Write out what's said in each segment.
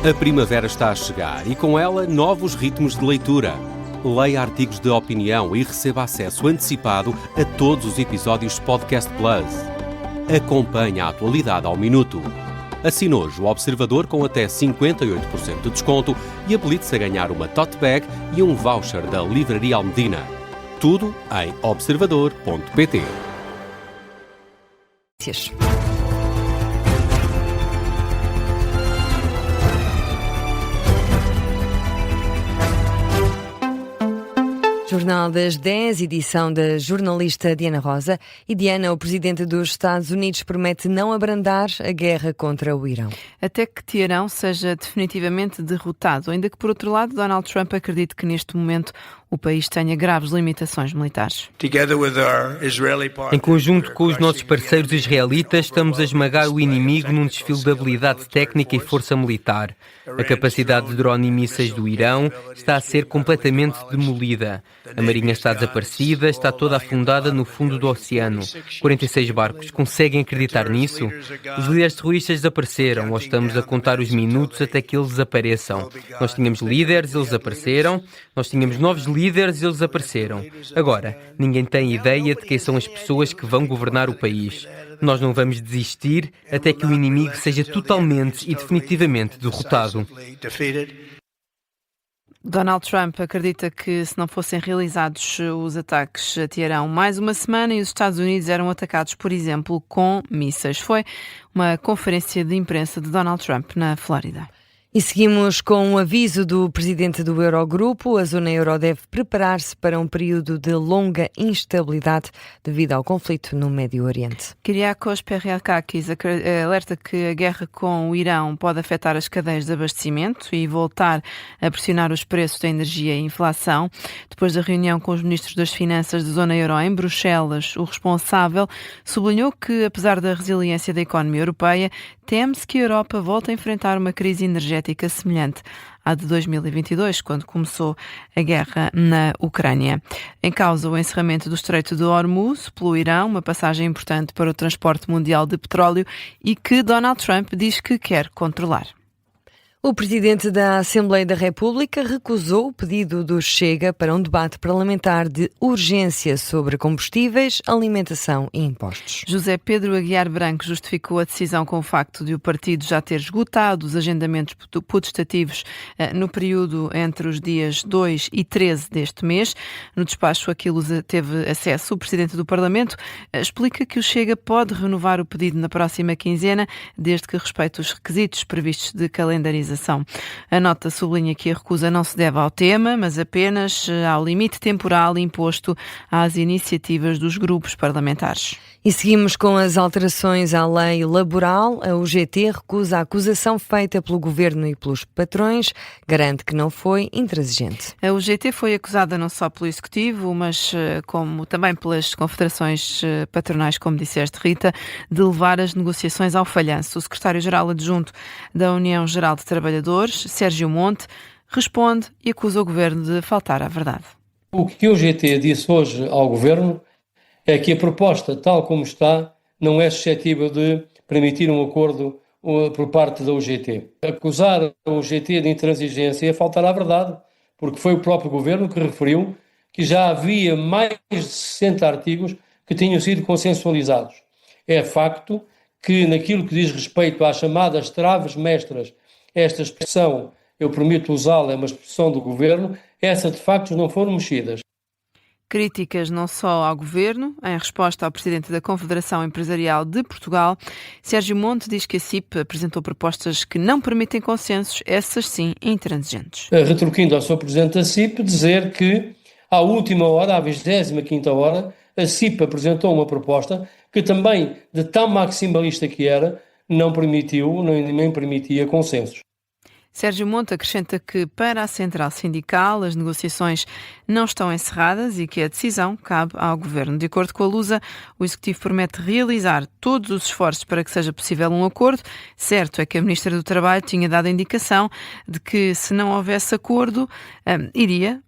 A primavera está a chegar e com ela novos ritmos de leitura. Leia artigos de opinião e receba acesso antecipado a todos os episódios Podcast Plus. Acompanhe a atualidade ao minuto. Assine hoje o Observador com até 58% de desconto e habilite-se a ganhar uma tote bag e um voucher da Livraria Almedina. Tudo em observador.pt. Jornal das 10, edição da jornalista Diana Rosa. E Diana, o presidente dos Estados Unidos promete não abrandar a guerra contra o Irão. Até que Teherão seja definitivamente derrotado, ainda que, por outro lado, Donald Trump acredita que neste momento o país tenha graves limitações militares. Em conjunto com os nossos parceiros israelitas, estamos a esmagar o inimigo num desfile de habilidade técnica e força militar. A capacidade de drone e mísseis do Irão está a ser completamente demolida. A marinha está desaparecida, está toda afundada no fundo do oceano. 46 barcos. Conseguem acreditar nisso? Os líderes terroristas desapareceram, ou estamos a contar os minutos até que eles desapareçam. Nós tínhamos líderes, eles desapareceram. Nós tínhamos novos líderes, eles desapareceram. Agora, ninguém tem ideia de quem são as pessoas que vão governar o país. Nós não vamos desistir até que o inimigo seja totalmente e definitivamente derrotado. Donald Trump acredita que, se não fossem realizados os ataques a Teherão mais uma semana e os Estados Unidos eram atacados, por exemplo, com mísseis. Foi uma conferência de imprensa de Donald Trump na Flórida. E seguimos com um aviso do presidente do Eurogrupo. A zona euro deve preparar-se para um período de longa instabilidade devido ao conflito no Médio Oriente. Kyriakos Perriakakis alerta que a guerra com o Irão pode afetar as cadeias de abastecimento e voltar a pressionar os preços da energia e inflação. Depois da reunião com os ministros das Finanças da zona euro em Bruxelas, o responsável sublinhou que, apesar da resiliência da economia europeia, teme-se que a Europa volte a enfrentar uma crise energética semelhante à de 2022, quando começou a guerra na Ucrânia. Em causa o encerramento do Estreito de Hormuz pelo Irão, uma passagem importante para o transporte mundial de petróleo e que Donald Trump diz que quer controlar. O presidente da Assembleia da República recusou o pedido do Chega para um debate parlamentar de urgência sobre combustíveis, alimentação e impostos. José Pedro Aguiar Branco justificou a decisão com o facto de o partido já ter esgotado os agendamentos putestativos no período entre os dias 2 e 13 deste mês. No despacho a que teve acesso, o presidente do Parlamento explica que o Chega pode renovar o pedido na próxima quinzena, desde que respeite os requisitos previstos de calendarização. A nota sublinha que a recusa não se deve ao tema, mas apenas ao limite temporal imposto às iniciativas dos grupos parlamentares. E seguimos com as alterações à lei laboral. A UGT recusa a acusação feita pelo governo e pelos patrões, garante que não foi intransigente. A UGT foi acusada não só pelo Executivo, mas como também pelas confederações patronais, como disseste, Rita, de levar as negociações ao falhanço. O secretário-geral adjunto da União Geral de Trabalhadores, Sérgio Monte, responde e acusa o governo de faltar à verdade. O que a UGT disse hoje ao governo é que a proposta, tal como está, não é suscetível de permitir um acordo por parte da UGT. Acusar a UGT de intransigência é faltar à verdade, porque foi o próprio governo que referiu que já havia mais de 60 artigos que tinham sido consensualizados. É facto que, naquilo que diz respeito às chamadas traves mestras, esta expressão, eu permito usá-la, é uma expressão do governo, essas de facto não foram mexidas. Críticas não só ao governo, em resposta ao presidente da Confederação Empresarial de Portugal, Sérgio Monte diz que a CIP apresentou propostas que não permitem consensos, essas sim intransigentes. Retorquindo ao Sr. Presidente da CIP, dizer que à última hora, à 25ª hora, a CIP apresentou uma proposta que também, de tão maximalista que era, não permitiu, nem permitia consensos. Sérgio Monte acrescenta que, para a Central Sindical, as negociações não estão encerradas e que a decisão cabe ao Governo. De acordo com a Lusa, o Executivo promete realizar todos os esforços para que seja possível um acordo. Certo é que a Ministra do Trabalho tinha dado a indicação de que, se não houvesse acordo, iria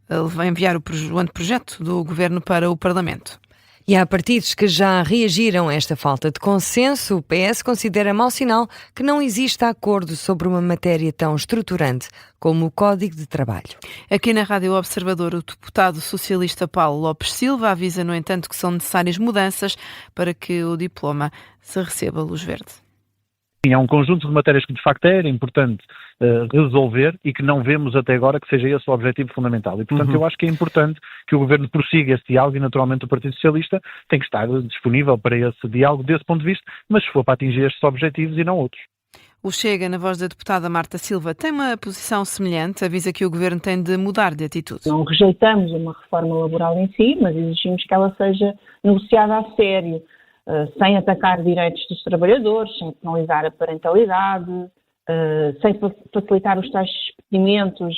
enviar o anteprojeto do Governo para o Parlamento. E há partidos que já reagiram a esta falta de consenso. O PS considera mau sinal que não exista acordo sobre uma matéria tão estruturante como o Código de Trabalho. Aqui na Rádio Observador, o deputado socialista Paulo Lopes Silva avisa, no entanto, que são necessárias mudanças para que o diploma se receba luz verde. É um conjunto de matérias que de facto era importante resolver e que não vemos até agora que seja esse o objetivo fundamental. E portanto eu acho que é importante que o Governo prossiga esse diálogo e naturalmente o Partido Socialista tem que estar disponível para esse diálogo desse ponto de vista, mas se for para atingir estes objetivos e não outros. O Chega, na voz da deputada Marta Silva, tem uma posição semelhante, avisa que o Governo tem de mudar de atitude. Não rejeitamos uma reforma laboral em si, mas exigimos que ela seja negociada a sério, sem atacar direitos dos trabalhadores, sem penalizar a parentalidade, sem facilitar os tais despedimentos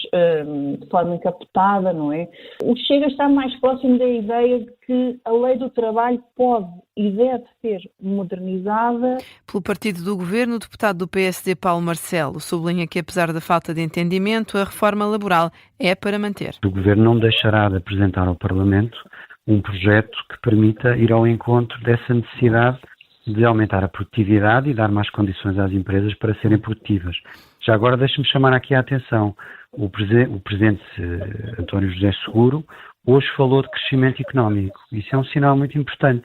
de forma encapotada, não é? O Chega está mais próximo da ideia de que a lei do trabalho pode e deve ser modernizada. Pelo partido do Governo, o deputado do PSD, Paulo Marcelo, sublinha que, apesar da falta de entendimento, a reforma laboral é para manter. O Governo não deixará de apresentar ao Parlamento um projeto que permita ir ao encontro dessa necessidade de aumentar a produtividade e dar mais condições às empresas para serem produtivas. Já agora deixe-me chamar aqui a atenção. O Presidente António José Seguro hoje falou de crescimento económico. Isso é um sinal muito importante.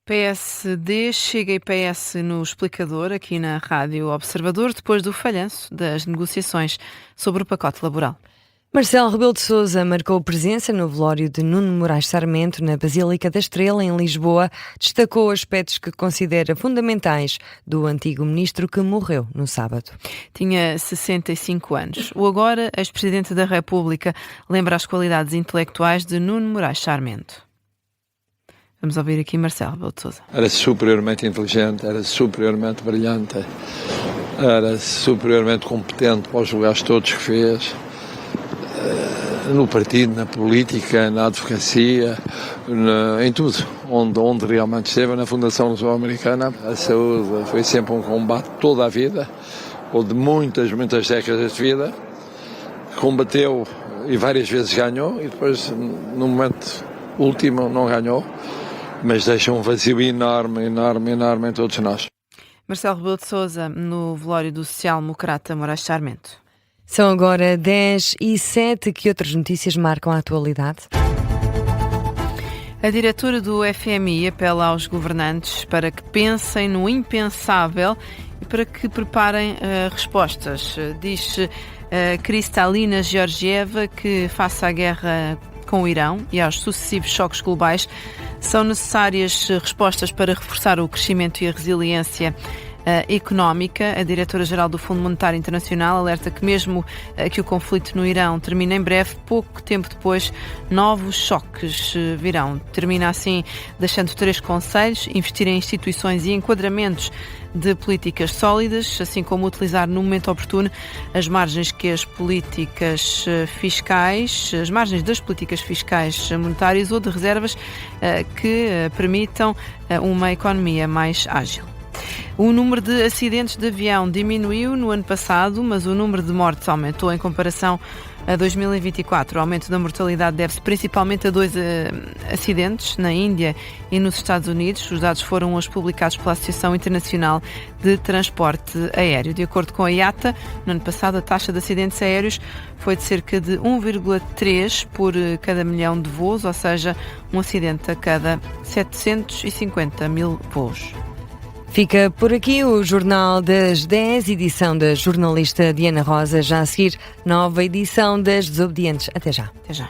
PSD, Chega e PS no Explicador, aqui na Rádio Observador, depois do falhanço das negociações sobre o pacote laboral. Marcelo Rebelo de Sousa marcou presença no velório de Nuno Moraes Sarmento na Basílica da Estrela, em Lisboa. Destacou aspectos que considera fundamentais do antigo ministro que morreu no sábado. Tinha 65 anos. O agora ex-presidente da República lembra as qualidades intelectuais de Nuno Moraes Sarmento. Vamos ouvir aqui Marcelo Rebelo de Sousa. Era superiormente inteligente, era superiormente brilhante, era superiormente competente para os lugares todos que fez. No partido, na política, na advocacia, em tudo, onde realmente esteve, na Fundação Luso-Americana. A saúde foi sempre um combate toda a vida, ou de muitas décadas de vida. Combateu e várias vezes ganhou, e depois, no momento último, não ganhou, mas deixa um vazio enorme em todos nós. Marcelo Rebelo de Sousa, no velório do social-democrata Moraes Sarmento. São agora 10h07. Que outras notícias marcam a atualidade? A diretora do FMI apela aos governantes para que pensem no impensável e para que preparem respostas. Diz Kristalina Georgieva que, face à guerra com o Irão e aos sucessivos choques globais, são necessárias respostas para reforçar o crescimento e a resiliência económica. A diretora-geral do Fundo Monetário Internacional alerta que mesmo que o conflito no Irão termine em breve, pouco tempo depois, novos choques virão. Termina assim deixando 3 conselhos: investir em instituições e enquadramentos de políticas sólidas, assim como utilizar no momento oportuno as margens das políticas fiscais monetárias ou de reservas que permitam uma economia mais ágil. O número de acidentes de avião diminuiu no ano passado, mas o número de mortes aumentou em comparação a 2024. O aumento da mortalidade deve-se principalmente a 2 acidentes na Índia e nos Estados Unidos. Os dados foram hoje publicados pela Associação Internacional de Transporte Aéreo. De acordo com a IATA, no ano passado a taxa de acidentes aéreos foi de cerca de 1,3 por cada milhão de voos, ou seja, um acidente a cada 750 mil voos. Fica por aqui o Jornal das 10, edição da jornalista Diana Rosa. Já a seguir, nova edição das Desobedientes. Até já. Até já.